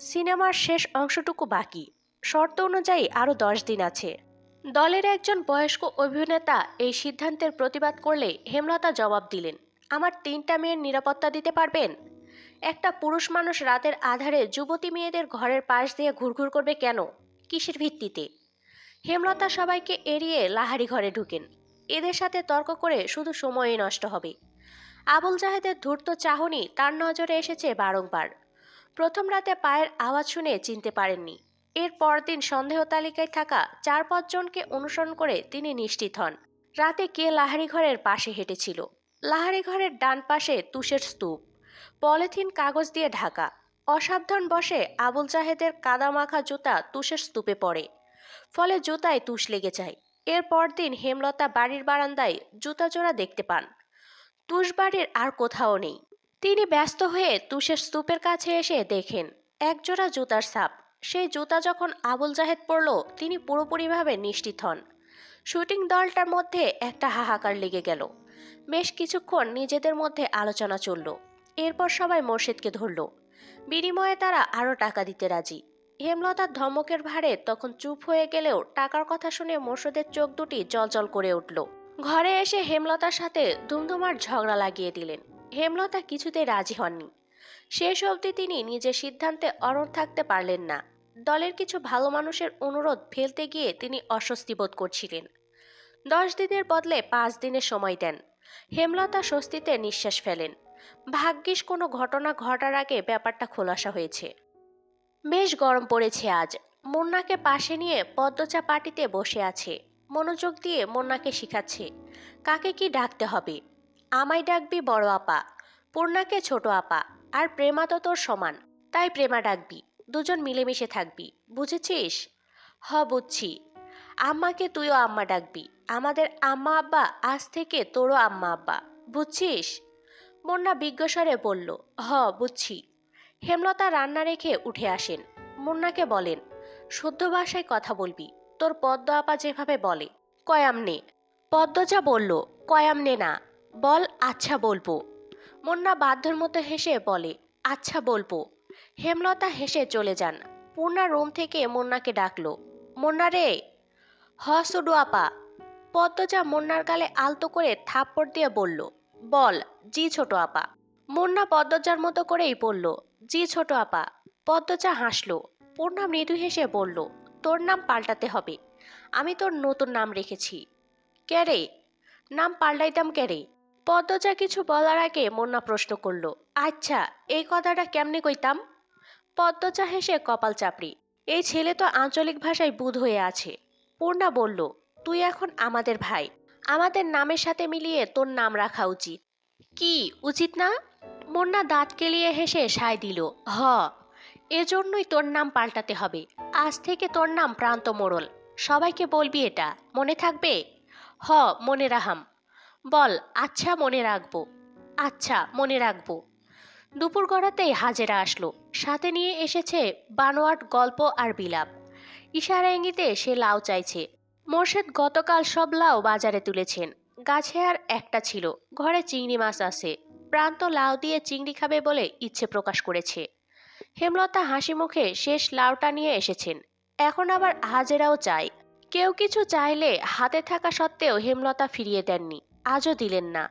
সিনেমার শেষ অংশটুকু বাকি। শর্ত অনুযায়ী আরও 10 দিন আছে। দলের একজন বয়স্ক অভিনেতা এই সিদ্ধান্তের প্রতিবাদ করলে হেমলতা জবাব দিলেন, আমার 3টা মেয়ের নিরাপত্তা দিতে পারবেন? একটা পুরুষ মানুষ রাতের আধারে যুবতী মেয়েদের ঘরের পাশ দিয়ে ঘুরঘুর করবে কেন? কিসের ভিত্তিতে? হেমলতা সবাইকে এড়িয়ে লাহারি ঘরে ঢুকেন। এদের সাথে তর্ক করে শুধু সময়ই নষ্ট হবে। আবুল জাহেদের ধূর্ত চাহনি তার নজরে এসেছে বারংবার। প্রথম রাতে পায়ের আওয়াজ শুনে চিনতে পারেননি। এর পরদিন সন্দেহ তালিকায় থাকা 4-5 জনকে অনুসরণ করে তিনি নিশ্চিত হন রাতে কে লাহারি ঘরের পাশে হেঁটেছিল। লাহারি ঘরের ডান পাশে তুষের স্তূপ, পলিথিন কাগজ দিয়ে ঢাকা। অসাবধান বসে আবুল জাহেদের কাদামাখা জুতা তুষের স্তূপে পড়ে, ফলে জুতায় তুষ লেগে যায়। এর পরদিন হেমলতা বাড়ির বারান্দায় জুতা জোড়া দেখতে পান। তুষ বাড়ির আর কোথাও নেই। তিনি ব্যস্ত হয়ে তুষের স্তূপের কাছে এসে দেখেন একজোড়া জুতার ছাপ। সেই জুতা যখন আবুল জাহেদ পরল, তিনি পুরোপুরিভাবে নিশ্চিত হন। শুটিং দলটার মধ্যে একটা হাহাকার লেগে গেল। বেশ কিছুক্ষণ নিজেদের মধ্যে আলোচনা চলল। এরপর সবাই মোর্শেদকে ধরল। বিনিময়ে তারা আরও টাকা দিতে রাজি। হেমলতার ধমকের ভারে তখন চুপ হয়ে গেলেও টাকার কথা শুনে মোর্শেদের চোখ দুটি জলজল করে উঠল। ঘরে এসে হেমলতার সাথে ধুমধুমার ঝগড়া লাগিয়ে দিলেন। হেমলতা কিছুতেই রাজি হননি। শেষ অবধি তিনি নিজের সিদ্ধান্তে অনড় থাকতে পারলেন না। দলের কিছু ভালো মানুষের অনুরোধ ফেলতে গিয়ে তিনি অস্বস্তি বোধ করছিলেন। 10 দিনের বদলে 5 দিনের সময় দেন। হেমলতা স্বস্তিতে নিঃশ্বাস ফেলেন। ভাগ্যিস কোনো ঘটনা ঘটার আগে ব্যাপারটা খোলাসা হয়েছে। বেশ গরম পড়েছে আজ। মুন্নাকে পাশে নিয়ে পদ্মচা পাটিতে বসে আছে। মনোযোগ দিয়ে মুন্নাকে শিখাচ্ছে কাকে কি ডাকতে হবে। আমায় ডাকবি বড় আপা, পূর্ণাকে ছোট আপা, আর প্রেমা তো তোর সমান, তাই প্রেমা ডাকবি। দুজন মিলেমিশে থাকবি, বুঝেছিস? বুঝছি। আম্মাকে তুইও আম্মা ডাকবি। আমাদের আম্মা আব্বা আজ থেকে তোরও আম্মা আব্বা, বুঝছিস? মুন্না বিজ্ঞস্বরে বলল, বুঝছি। হেমলতা রান্না রেখে উঠে আসেন। মুন্নাকে বলেন, শুদ্ধ ভাষায় কথা বলবি, তোর পদ্ম আপা যেভাবে বলে। কয়ামনে। পদ্মজা বলল, কয়ামনে না, বল আচ্ছা বলবো। মুন্না বাধ্যর মতো হেসে বলে, আচ্ছা বলবো। হেমলতা হেসে চলে যান। পূর্ণা রুম থেকে মুন্নাকে ডাকলো, মুন্না রে। সুডু আপা। পদ্মজা মুন্নার গালে আলতো করে থাপ্পড় দিয়ে বলল, বল জি ছোট আপা। মুন্না পদ্মজার মতো করেই বলল, জি ছোট আপা। পদ্মজা হাসল। পূর্ণা মৃদু হেসে বলল, তোর নাম পাল্টাতে হবে। আমি তোর নতুন নাম রেখেছি। ক্যারে? নাম পাল্টাইতাম ক্যারে? পদ্মজা কিছু বলার আগে মুন্না প্রশ্ন করল, আচ্ছা এই কথাটা কেমনে কইতাম? পদ্মজা হেসে কপাল চাপড়ি, এই ছেলে তো আঞ্চলিক ভাষায় বুঁদ হয়ে আছে। পূর্ণা বলল, তুই এখন আমাদের ভাই, আমাদের নামের সাথে মিলিয়ে তোর নাম রাখা উচিত। কি উচিত না? মুন্না দাঁত কেলিয়ে হেসে সায় দিল, এজন্যই তোর নাম পাল্টাতে হবে। আজ থেকে তোর নাম প্রান্ত মোড়ল। সবাইকে বলবি এটা, মনে থাকবে? মনে রাহাম। বল, আচ্ছা মনে রাখবো। আচ্ছা মনে রাখবো। দুপুর গড়াতেই হাজেরা আসলো। সাথে নিয়ে এসেছে বানোয়াট গল্প আর বিলাপ। ইশারা ইঙ্গিতে সে লাউ চাইছে। মোর্শেদ গতকাল সব লাউ বাজারে তুলেছেন। গাছে আর একটা ছিল, ঘরে চিংড়ি মাছ আছে। প্রান্ত লাউ দিয়ে চিংড়ি খাবে বলে ইচ্ছে প্রকাশ করেছে। হেমলতা হাসি মুখে শেষ লাউটা নিয়ে এসেছেন। এখন আবার হাজেরাও চায়। কেউ কিছু চাইলে হাতে থাকা সত্ত্বেও হেমলতা ফিরিয়ে দেননি, আজও দিলেন না।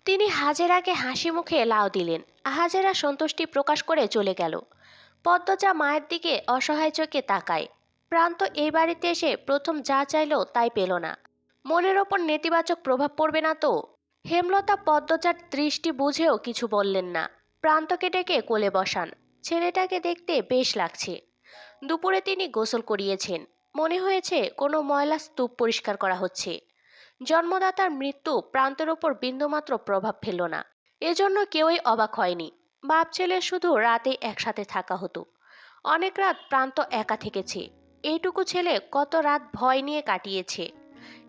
তিনি হাজেরাকে হাসি মুখে লাউ দিলেন। হাজেরা সন্তুষ্টি প্রকাশ করে চলে গেল। পদ্মজা মায়ের দিকে অসহায় চোখে তাকায়। প্রান্ত এই বাড়িতে এসে প্রথম যা চাইল তাই পেল না। মনের ওপর নেতিবাচক প্রভাব পড়বে না তো? হেমলতা পদ্মজার দৃষ্টি বুঝেও কিছু বললেন না। প্রান্তকে ডেকে কোলে বসান। ছেলেটাকে দেখতে বেশ লাগছে। দুপুরে তিনি গোসল করিয়েছেন। মনে হয়েছে কোনো ময়লা স্তূপ পরিষ্কার করা হচ্ছে। জন্মদাতার মৃত্যু প্রান্তের ওপর বিন্দুমাত্র প্রভাব ফেলল না। এজন্য কেউই অবাক হয়নি। বাপ ছেলে শুধু রাতে একসাথে থাকা হতো। অনেক রাত প্রান্ত একা থেকেছে। এইটুকু ছেলে কত রাত ভয় নিয়ে কাটিয়েছে।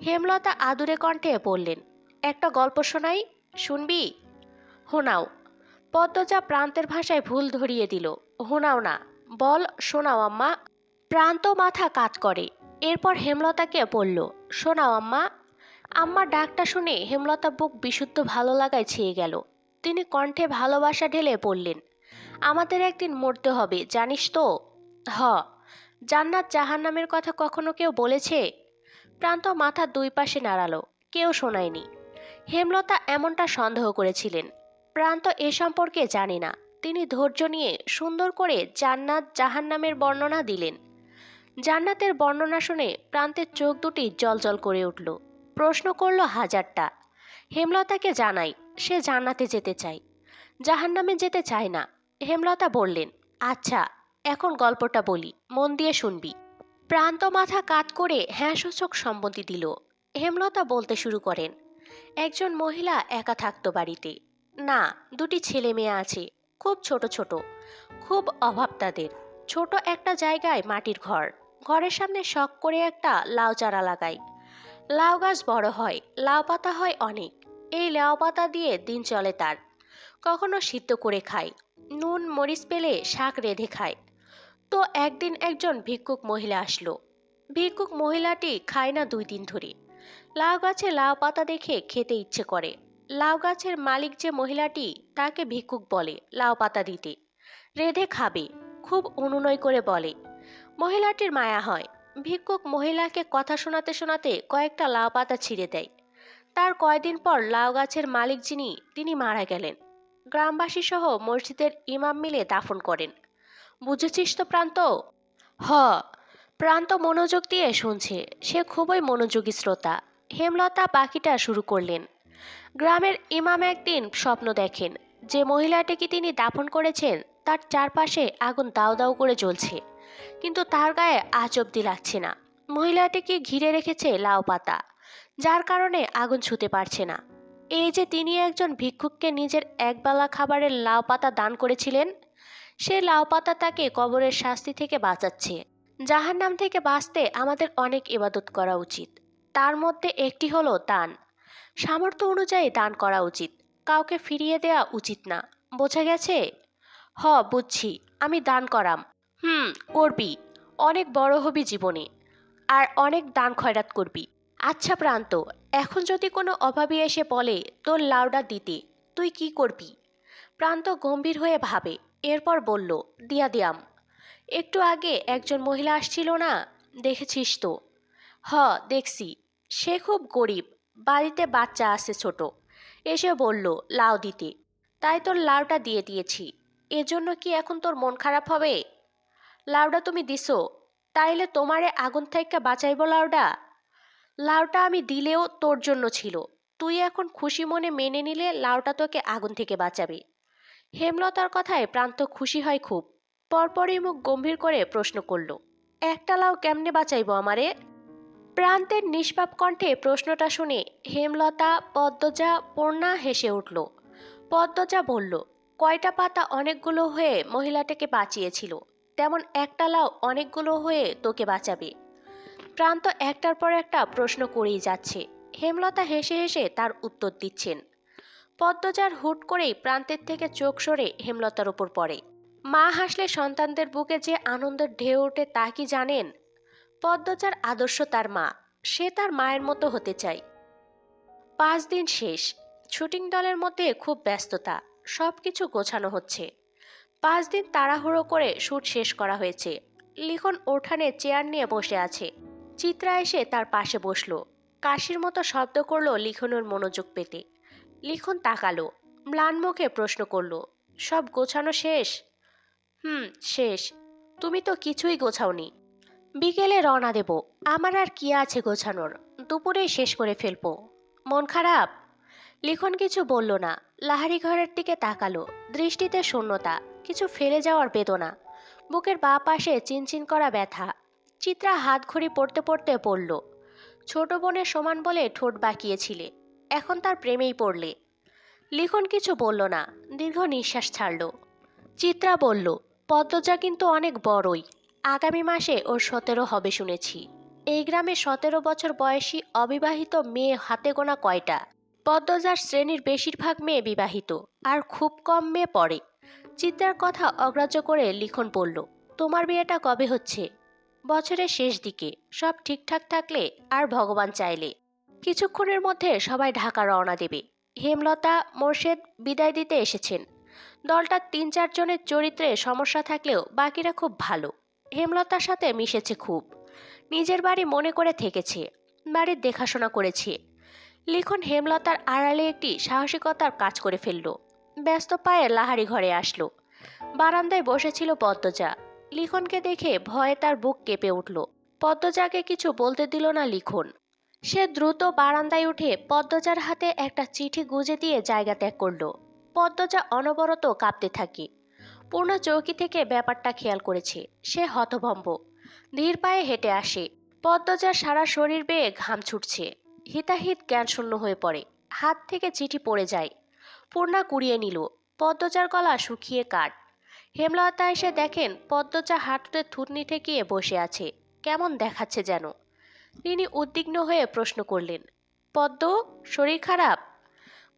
হেমলতা আদুরে কণ্ঠে বললেন, একটা গল্প শোনাই, শুনবি? শোনাও। পদ্মজা প্রান্তের ভাষায় ভুল ধরিয়ে দিল, শোনাও না, বল শোনাও আম্মা। প্রান্ত মাথা কাত করে। এরপর হেমলতাকে বলল, শোনাও আম্মা। আম্মা ডাকটা শুনে হেমলতা বুক বিশুদ্ধ ভালো লাগায় ছেয়ে গেল। তিনি কণ্ঠে ভালোবাসা ঢেলে বললেন, আমাদের একদিন মরতে হবে, জানিস তো? জান্নাত জাহান্নামের কথা কখনো কেউ বলেছে? প্রান্ত মাথা দুই পাশে নাড়ালো, কেউ শোনায়নি। হেমলতা এমনটা সন্দেহ করেছিলেন। প্রান্ত এ সম্পর্কে জানে না। তিনি ধৈর্য নিয়ে সুন্দর করে জান্নাত জাহান্নামের বর্ণনা দিলেন। জান্নাতের বর্ণনা শুনে প্রান্তের চোখ দুটি জ্বলজ্বল করে উঠল। প্রশ্ন করল হাজারটা। হেমলতাকে জানাই সে জান্নাতে যেতে চায়, জাহান্নামে যেতে চায় না। হেমলতা বললেন, আচ্ছা এখন গল্পটা বলি, মন দিয়ে শুনবি। প্রান্ত মাথা কাত করে হ্যাঁ সূচক সম্মতি দিল। হেমলতা বলতে শুরু করেন, একজন মহিলা একা থাকতো বাড়িতে। না, দুটি ছেলে মেয়ে আছে, খুব ছোট ছোট, খুব অভাব তাদের। ছোট একটা জায়গায় মাটির ঘর, ঘরের সামনে শখ করে একটা লাউ চারা লাগায়। লাউ গাছ বড় হয়, লাউ পাতা হয় অনেক। এই লাউ পাতা দিয়ে দিন চলে তার। কখনো সিদ্ধ করে খায়, নুন মরিচ পেলে শাক রেঁধে খায়। তো একদিন একজন ভিক্ষুক মহিলা আসলো। ভিক্ষুক মহিলাটি খায় না 2 দিন ধরে। লাউ গাছে লাউ পাতা দেখে খেতে ইচ্ছে করে। লাউ গাছের মালিক যে মহিলাটি, তাকে ভিক্ষুক বলে লাউ পাতা দিতে, রেঁধে খাবে। খুব অনুনয় করে বলে। মহিলাটির মায়া হয়। ভিক্ষুক মহিলাকে কথা শোনাতে শোনাতে কয়েকটা লাউ পাতা ছিঁড়ে দেয়। তার কয়দিন পর লাউ গাছের মালিক যিনি, তিনি মারা গেলেন। গ্রামবাসী সহ মসজিদের ইমাম মিলে দাফন করেন। বুঝেছিস তো প্রান্ত? হ। প্রান্ত মনোযোগ দিয়ে শুনছে, সে খুবই মনোযোগী শ্রোতা। হেমলতা বাকিটা শুরু করলেন। গ্রামের ইমাম একদিন স্বপ্ন দেখেন যে মহিলাটিকে তিনি দাফন করেছেন তার চারপাশে আগুন দাউ দাউ করে জ্বলছে, কিন্তু তার গায়ে আজ অব্দি লাগছে না। মহিলাটিকে ঘিরে রেখেছে লাউ পাতা, যার কারণে আগুন ছুঁতে পারছে না। এই যে তিনি একজন ভিক্ষুককে নিজের একবেলা খাবারের লাউ পাতা দান করেছিলেন, সে লাউ পাতা তাকে কবরের শাস্তি থেকে বাঁচাচ্ছে। জাহান্নাম থেকে বাঁচতে আমাদের অনেক ইবাদত করা উচিত। তার মধ্যে একটি হলো দান। সামর্থ্য অনুযায়ী দান করা উচিত, কাউকে ফিরিয়ে দেওয়া উচিত না। বোঝা গেছে? হ, বুঝছি। আমি দান করাম। করবি। অনেক বড় হবি জীবনে, আর অনেক দান খয়রাত করবি। আচ্ছা প্রান্ত, এখন যদি কোনো অভাবী এসে বলে তোর লাউডা দিতে, তুই কি করবি? প্রান্ত গম্ভীর হয়ে ভাবে, এরপর বলল, দিয়া দিয়াম। একটু আগে একজন মহিলা আসছিল না, দেখেছিস তো? হ, দেখছি। সে খুব গরিব, বাড়িতে বাচ্চা আছে ছোট। এসে বলল লাউ দিতে, তাই তোর লাউটা দিয়ে দিয়েছি। এজন্য কি এখন তোর মন খারাপ হবে? লাউডা তুমি দিছো, তাইলে তোমারে আগুন থেকে বাঁচাইব লাউডা? লাউটা আমি দিলেও তোর জন্য ছিল, তুই এখন খুশি মনে মেনে নিলে লাউটা তোকে আগুন থেকে বাঁচাবে। হেমলতার কথায় প্রান্ত খুশি হয় খুব। পরপরই মুখ গম্ভীর করে প্রশ্ন করল, একটা লাউ কেমনে বাঁচাইব আমারে? প্রান্তের নিষ্পাপ কণ্ঠে প্রশ্নটা শুনে হেমলতা, পদ্মজা, পূর্ণা হেসে উঠল। পদ্মজা বলল, কয়টা পাতা অনেকগুলো হয়ে মহিলাটাকে বাঁচিয়েছিল, তেমন একটা লাউ অনেকগুলো হয়ে তোকে বাঁচাবে। প্রান্ত একটার পর একটা প্রশ্ন করেই যাচ্ছে। হেমলতা হেসে হেসে তার উত্তর দিচ্ছেন। পদ্মজার হুট করেই প্রান্তের থেকে চোখ সরে হেমলতার উপর পড়ে। মা হাসলে সন্তানদের বুকে যে আনন্দের ঢেউ ওঠে তা কি জানেন? পদ্মজার আদর্শ তার মা, সে তার মায়ের মতো হতে চায়। 5 দিন শেষ। শুটিং দলের মধ্যে খুব ব্যস্ততা, সবকিছু গোছানো হচ্ছে। 5 দিন তাড়াহুড়ো করে শুট শেষ করা হয়েছে। লিখন উঠানে চেয়ার নিয়ে বসে আছে। চিত্রা এসে তার পাশে বসলো। কাশির মতো শব্দ করলো লিখনের মনোযোগ পেতে। লিখন তাকালো, ম্লান মুখে প্রশ্ন করলো, সব গোছানো শেষ? শেষ। তুমি তো কিছুই গোছাওনি। বিকেলে রওনা দেব, আমার আর কি আছে গোছানোর, দুপুরেই শেষ করে ফেলবো। মন খারাপ? লিখন কিছু বলল না। লাহারি ঘরের দিকে তাকালো, দৃষ্টিতে শূন্যতা, কিছু ফেলে যাওয়ার বেদনা, বুকের বাঁ পাশে চিনচিন করা ব্যথা। চিত্রা হাত ঘড়ি পড়তে পড়তে পড়ল, ছোট বোনের সমান বলে ঠোঁট বাঁকিয়েছিলে, এখন তার প্রেমেই পড়লে। লিখন কিছু বলল না, দীর্ঘ নিঃশ্বাস ছাড়ল। চিত্রা বলল, পদ্মজা কিন্তু অনেক বড়ই, আগামী মাসে ওর 17 হবে শুনেছি। এই গ্রামে 17 বছর বয়সী অবিবাহিত মেয়ে হাতে গোনা কয়টা? পদ্মজার শ্রেণীর বেশিরভাগ মেয়ে বিবাহিত, আর খুব কম মেয়ে পড়ে। চিত্রার কথা অগ্রাহ্য করে লিখন বলল, তোমার বিয়েটা কবে হচ্ছে? বছরের শেষ দিকে, সব ঠিকঠাক থাকলে আর ভগবান চাইলে। কিছুক্ষণের মধ্যে সবাই ঢাকা রওনা দেবে। হেমলতা, মোর্শেদ বিদায় দিতে এসেছেন। দলটার 3-4 জনের চরিত্রে সমস্যা থাকলেও বাকিরা খুব ভালো। হেমলতার সাথে মিশেছে খুব, নিজের বাড়ি মনে করে থেকেছে, বাড়ির দেখাশোনা করেছে। লিখন হেমলতার আড়ালে একটি সাহসিকতার কাজ করে ফেলল। ব্যস্ত পায়ে লাহারি ঘরে আসলো। বারান্দায় বসেছিল পদ্মজা। লিখনকে দেখে ভয়ে তার বুক কেঁপে উঠল। পদ্মজাকে কিছু বলতে দিল না লিখন। সে দ্রুত বারান্দায় উঠে পদ্মজার হাতে একটা চিঠি গুজে দিয়ে জায়গা ত্যাগ করল। পদ্মজা অনবরত কাঁপতে থাকে। পূর্ণ চৌকি থেকে ব্যাপারটা খেয়াল করেছে। সে হতভম্ব। ধীর পায়ে হেঁটে আসে। পদ্মজার সারা শরীর বেয়ে ঘাম ছুটছে। হিতাহিত জ্ঞানশূন্য হয়ে পড়ে। হাত থেকে চিঠি পড়ে যায়। পূর্ণা কুড়িয়ে নিল। পদ্মজার গলা শুকিয়ে কাঠ। হেমলতা এসে দেখেন পদ্মজা হাঁটুতে থুতনি ঠেকিয়ে বসে আছে। কেমন দেখাচ্ছে যেন। তিনি উদ্বিগ্ন হয়ে প্রশ্ন করলেন, পদ্ম, শরীর খারাপ?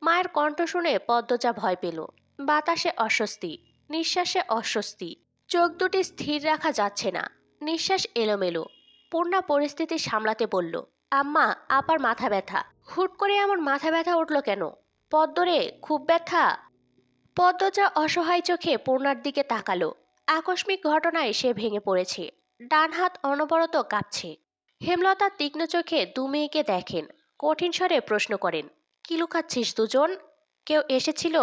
মায়ের কণ্ঠ শুনে পদ্মজা ভয় পেল। বাতাসে অস্বস্তি, নিঃশ্বাসে অস্বস্তি। চোখ দুটি স্থির রাখা যাচ্ছে না। নিঃশ্বাস এলোমেলো। পূর্ণা পরিস্থিতি সামলাতে বলল, আম্মা, আপার মাথা ব্যথা। হুট করে এমন মাথা ব্যথা উঠল কেন? পদ্মরে, খুব ব্যথা? পদ্মজা অসহায় চোখে পূর্ণার দিকে তাকালো। আকস্মিক ঘটনায় সে ভেঙে পড়েছে। ডান হাত অনবরত কাঁপছে। হেমলতা তীক্ষ্ণ চোখে দু মেয়েকে দেখেন। কঠিন স্বরে প্রশ্ন করেন, কি লুকাচ্ছিস দুজন? কেউ এসেছিল?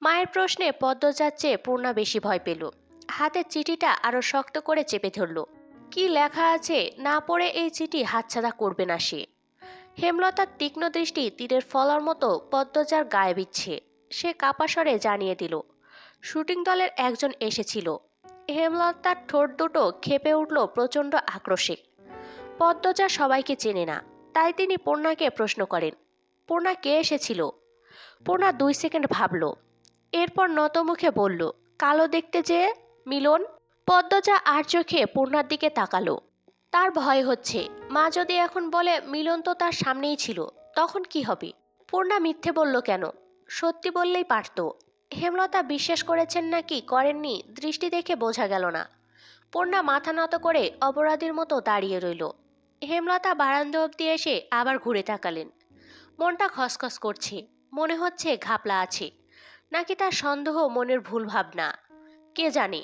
মায়ের প্রশ্নে পদ্মজার চেয়ে পূর্ণা বেশি ভয় পেল। হাতের চিঠিটা আরো শক্ত করে চেপে ধরল। কি লেখা আছে না পড়ে এই চিঠি হাতছাড়া করবে না সে। হেমলতার তীক্ষ্ণ দৃষ্টি তীরের ফলার মতো পদ্মজার গায়ে বিচ্ছে। সে কাপা স্বরে জানিয়ে দিল, শুটিং দলের একজন এসেছিল। হেমলতার ঠোঁট দুটো খেপে উঠল প্রচণ্ড আক্রোশে। পদ্মজা সবাইকে চেনে না, তাই তিনি পূর্ণাকে প্রশ্ন করেন, পূর্ণা, কে এসেছিল? পূর্ণা 2 সেকেন্ড ভাবল। এরপর নত মুখে বলল, কালো দেখতে যে, মিলন। পদ্মজা আর চোখে পূর্ণার দিকে তাকালো। তার ভয় হচ্ছে, মা যদি এখন বলে মিলন তো তার সামনেই ছিল, তখন কি হবে? পূর্ণা মিথ্যে বলল কেন? সত্যি বললেই পারত। হেমলতা বিশ্বাস করেছেন নাকি করেননি দৃষ্টি দেখে বোঝা গেল না। পূর্ণা মাথা নত করে অপরাধীর মতো দাঁড়িয়ে রইল। হেমলতা বারান্দা অব্দি এসে আবার ঘুরে তাকালেন। মনটা খসখস করছে। মনে হচ্ছে ঘাপলা আছে, নাকি তার সন্দেহ মনের ভুল ভাবনা, কে জানে।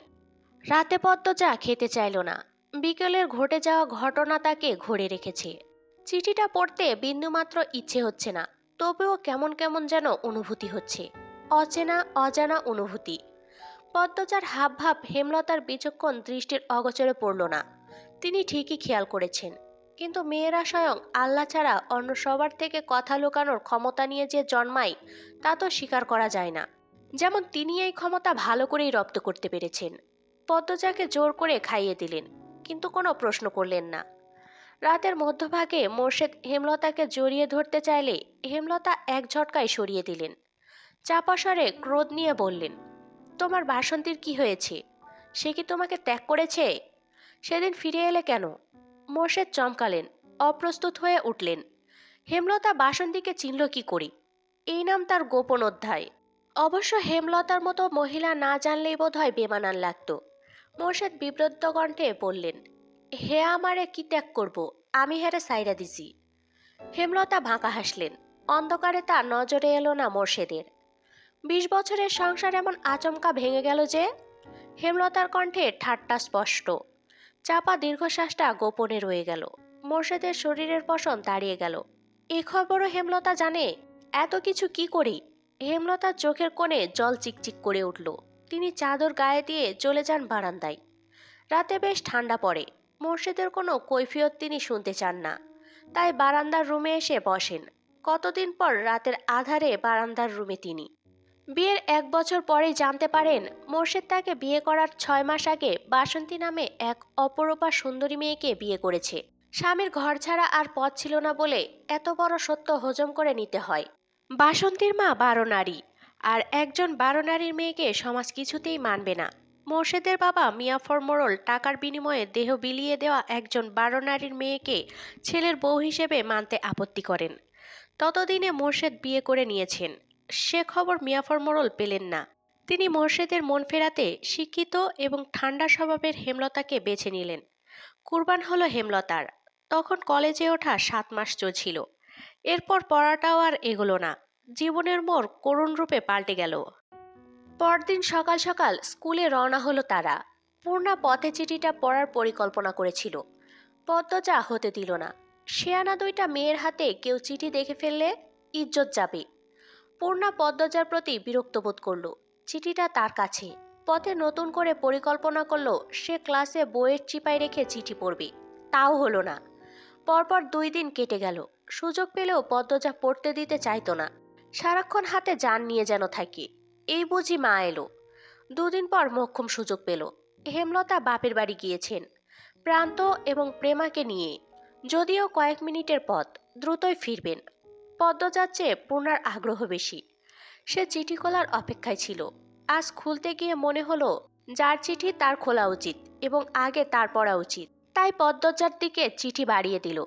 রাতে পদ্মজা খেতে চাইল না। বিকেলের ঘটে যাওয়া ঘটনা তাকে ঘরে রেখেছে। চিঠিটা পড়তে বিন্দুমাত্র ইচ্ছে হচ্ছে না, তবুও কেমন কেমন যেন অনুভূতি হচ্ছে। অচেনা অজানা অনুভূতি। পদ্মজার হাবভাব হেমলতার বিচক্ষণ দৃষ্টির অগোচরে পড়ল না। তিনি ঠিকই খেয়াল করেছেন, কিন্তু মেয়েরা স্বয়ং আল্লাহ ছাড়া অন্য সবার থেকে কথা লুকানোর ক্ষমতা নিয়ে যে জন্মায় তা তো স্বীকার করা যায় না। যেমন তিনি এই ক্ষমতা ভালো করেই রপ্ত করতে পেরেছেন। পদ্মজাকে জোর করে খাইয়ে দিলেন, কিন্তু কোনো প্রশ্ন করলেন না। রাতের মধ্যভাগে মোর্শেদ হেমলতাকে জড়িয়ে ধরতে চাইলে হেমলতা এক ঝটকায় সরিয়ে দিলেন। চাপা স্বরে ক্রোধ নিয়ে বললেন, তোমার বাসন্তীর কি হয়েছে? সে কি তোমাকে ত্যাগ করেছে? সেদিন ফিরে এলে কেন? মোর্শেদ চমকালেন, অপ্রস্তুত হয়ে উঠলেন। হেমলতা বাসন্তীকে চিনল কি করে? এই নাম তার গোপন অধ্যায়। অবশ্য হেমলতার মতো মহিলা না জানলেই বোধহয় বেমানান লাগতো। মোর্শেদ বিব্রত কণ্ঠে বললেন, হে আমারে কি ত্যাগ করব, আমি হেরে সাইরা দিছি। হেমলতা ভাঁকা হাসলেন। অন্ধকারে তা নজরে এলো না মোর্শেদের। 20 বছরের সংসার এমন আচমকা ভেঙে গেল যে। হেমলতার কণ্ঠে ঠাট্টা স্পষ্ট। চাপা দীর্ঘশ্বাসটা গোপনে রয়ে গেল। মোর্শেদের শরীরের পশম দাঁড়িয়ে গেল। এ খবরও হেমলতা জানে? এত কিছু কি করি? হেমলতার চোখের কোণে জল চিকচিক করে উঠল। তিনি চাদর গায়ে দিয়ে চলে যান বারান্দায়। রাতে বেশ ঠান্ডা পড়ে। মোর্শেদের কোনো কৈফিয়ত তিনি শুনতে চান না, তাই বারান্দার রুমে এসে বসেন। কতদিন পর রাতের আধারে বারান্দার রুমে তিনি। বিয়ের 1 বছর পরেই জানতে পারেন মোর্শেদ তাকে বিয়ে করার 6 মাস আগে বাসন্তী নামে এক অপরূপা সুন্দরী মেয়েকে বিয়ে করেছে। স্বামীর ঘর ছাড়া আর পথ ছিল না বলে এত বড় সত্য হজম করে নিতে হয়। বাসন্তীর মা 12 নারী, আর একজন 12 নারীর মেয়েকে সমাজ কিছুতেই মানবে না। মোর্শেদের বাবা মিয়াফর মোড়ল টাকার বিনিময়ে দেহ বিলিয়ে দেওয়া একজন 12 নারীর মেয়েকে ছেলের বউ হিসেবে মানতে আপত্তি করেন। ততদিনে মোর্শেদ বিয়ে করে নিয়েছেন। সে খবর মিয়াফর মোড়ল পেলেন না। তিনি মোর্শেদের মন ফেরাতে শিক্ষিত এবং ঠান্ডা স্বভাবের হেমলতাকে বেছে নিলেন। কুরবান হলো হেমলতার। তখন কলেজে ওঠা 7 মাস চলছিল। এরপর পড়াটাও আর এগোলো না। জীবনের মোড় করুণ রূপে পাল্টে গেল। পরদিন সকাল সকাল স্কুলে রওনা হলো তারা। পূর্ণা পথে চিঠিটা পড়ার পরিকল্পনা করেছিল। পদ্মজা হতে দিল না। শেয়ানা দুইটা মেয়ের হাতে কেউ চিঠি দেখে ফেললে ইজ্জত যাবে। পূর্ণা পদ্মজার প্রতি বিরক্ত বোধ করলো। চিঠিটা তার কাছে। পথে নতুন করে পরিকল্পনা করলো সে ক্লাসে বইয়ের চিপায় রেখে চিঠি পড়বে। তাও হলো না। পরপর 2 দিন কেটে গেল। সুযোগ পেলেও পদ্মজা পড়তে দিতে চাইতো না। সারাক্ষণ হাতে যান নিয়ে যেন থাকে। এই বুঝি মা এলো। 2 দিন পর মোক্ষম সুযোগ পেল। হেমলতা বাপের বাড়ি গিয়েছেন প্রান্ত এবং প্রেমাকে নিয়ে। যদিও কয়েক মিনিটের পথ, দ্রুতই ফিরবেন। পদ্মজার চেয়ে পূর্ণার আগ্রহ বেশি। সে চিঠি খোলার অপেক্ষায় ছিল। আজ খুলতে গিয়ে মনে হলো যার চিঠি তার খোলা উচিত এবং আগে তার পড়া উচিত। তাই পদ্মজার দিকে চিঠি বাড়িয়ে দিল।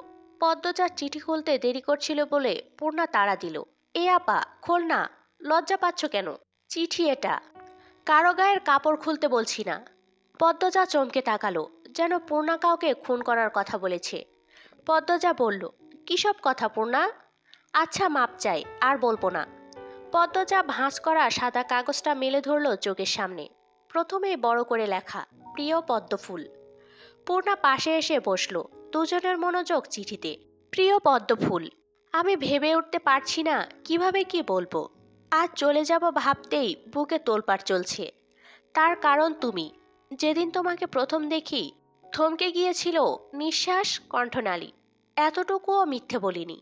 পদ্মজার চিঠি খুলতে দেরি করছিল বলে পূর্ণা তাড়া দিল। এ আপা, খোল না, লজ্জা পাচ্ছ কেন? চিঠি এটা, কারো গায়ের কাপড় খুলতে বলছি না। পদ্মজা চমকে তাকালো, যেন পূর্ণা কাউকে খুন করার কথা বলেছে। পদ্মজা বলল, কিসব কথা পূর্ণা? আচ্ছা মাপ চাই, আর বলবো না। পদ্মজা ভাঁজ করা সাদা কাগজটা মেলে ধরল চোখের সামনে। প্রথমেই বড় করে লেখা, প্রিয় পদ্মফুল। পূর্ণা পাশে এসে বসল। দুজনের মনোযোগ চিঠিতে। প্রিয় পদ্মফুল, আমি ভেবে উঠতে পারছি না কিভাবে কি বলবো। আজ চলে যাব ভাবতেই বুকে তোলপাড় চলছে। তার কারণ তুমি। যেদিন তোমাকে প্রথম দেখি থমকে গিয়েছিল নিঃশ্বাস, কণ্ঠনালী। এতটুকুও মিথ্যে বলিনি।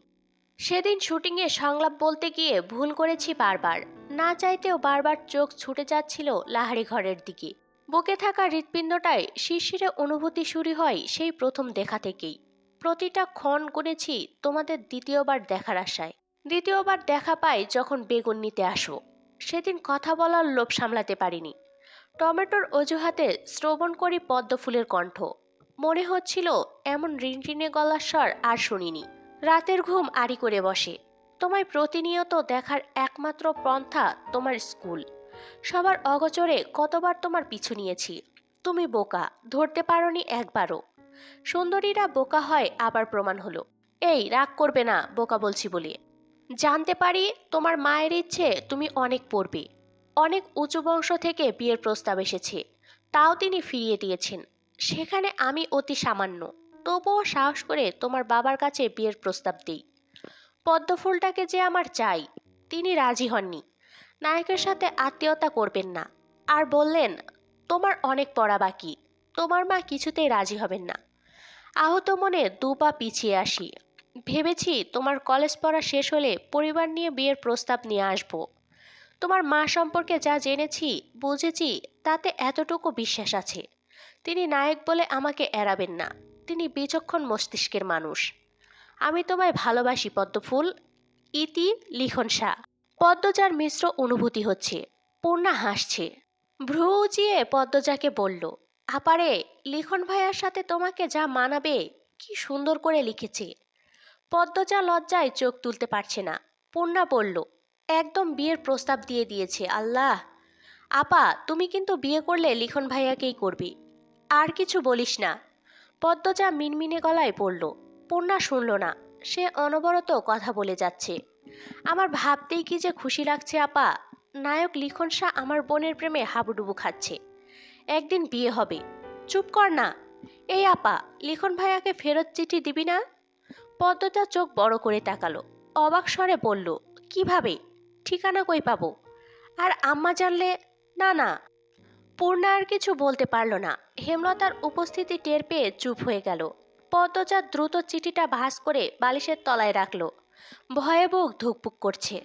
সেদিন শুটিংয়ে সংলাপ বলতে গিয়ে ভুল করেছি বারবার। না চাইতেও বারবার চোখ ছুটে যাচ্ছিল লাহারি ঘরের দিকে। বুকে থাকা হৃৎপিণ্ডটায় শিরশিরে অনুভূতি শুরু হয় সেই প্রথম দেখা থেকেই। প্রতিটা ক্ষণ গুনেছি তোমাদের দ্বিতীয়বার দেখার আশায়। দ্বিতীয়বার দেখা পাই যখন বেগুন নিতে আসো। সেদিন কথা বলার লোভ সামলাতে পারিনি। টমেটোর অজুহাতে শ্রবণ করি পদ্মফুলের কণ্ঠ। মনে হচ্ছিল এমন রিনরিনে গলার স্বর আর শুনিনি। রাতের ঘুম আড়ি করে বসে। তোমায় প্রতিনিয়ত দেখার একমাত্র পন্থা তোমার স্কুল। সবার অগোচরে কতবার তোমার পিছু নিয়েছি। তুমি বোকা, ধরতে পারোনি একবারও। সুন্দরীরা বোকা হয় আবার প্রমাণ হলো। এই রাগ করবে না বোকা বলছি বলে। জানতে পারি তোমার মায়ের ইচ্ছে তুমি অনেক পড়বে। অনেক উঁচু বংশ থেকে বিয়ের প্রস্তাব এসেছে, তাও তিনি ফিরিয়ে দিয়েছেন। সেখানে আমি অতি সামান্য, তবুও সাহস করে তোমার বাবার কাছে বিয়ের প্রস্তাব দিই। পদ্মফুলটাকে যে আমার চাই, তিনি রাজি হননি। নায়কের সাথে আত্মীয়তা করবেন না। আর বললেন তোমার অনেক পড়া বাকি, তোমার মা কিছুতেই রাজি হবেন না। আহত মনে 2 পা পিছিয়ে আসি। ভেবেছি তোমার কলেজ পড়া শেষ হলে পরিবার নিয়ে বিয়ের প্রস্তাব নিয়ে আসব। তোমার মা সম্পর্কে যা জেনেছি, বুঝেছি, তাতে এতটুকু বিশ্বাস আছে, তিনি নায়ক বলে আমাকে এড়াবেন না। তিনি বিচক্ষণ মস্তিষ্কের মানুষ। আমি তোমায় ভালোবাসি পদ্মফুল। ইতি লিখন শাহ। পদ্মজার মিশ্র অনুভূতি হচ্ছে। পূর্ণা হাসছে। ভ্রু উঁচিয়ে পদ্মজাকে বলল, আপারে, লিখন ভাইয়ার সাথে তোমাকে যা মানাবে, কি সুন্দর করে লিখেছে। পদ্মজা লজ্জায় চোখ তুলতে পারছে না। পূর্ণা বলল, একদম বিয়ের প্রস্তাব দিয়ে দিয়েছে। আল্লাহ! আপা, তুমি কিন্তু বিয়ে করলে লিখন ভাইয়াকেই করবে। আর কিছু বলিস না। পদ্মজা মিনমিনে গলায় বলল। পূর্ণা শুনল না। সে অনবরত কথা বলে যাচ্ছে। আমার ভাবতেই কি যে খুশি লাগছে আপা। নায়ক লিখন শাহ আমার বোনের প্রেমে হাবুডুবু খাচ্ছে। একদিন বিয়ে হবে। চুপ কর না। এই আপা, লিখন ভাইয়াকে ফেরত চিঠি দিবি না? পদ্মজা চোখ বড় করে তাকালো। অবাক স্বরে বলল, কিভাবে? ঠিকানা কই পাবো? আর আম্মা জানলে? না না। পূর্ণা আর কিছু বলতে পারল না। হেমলতার উপস্থিতি টের পেয়ে চুপ হয়ে গেল। পদ্মজা দ্রুত চিঠিটা ভাঁজ করে বালিশের তলায় রাখল। ভয়ে বুক ধুকপুক করছে।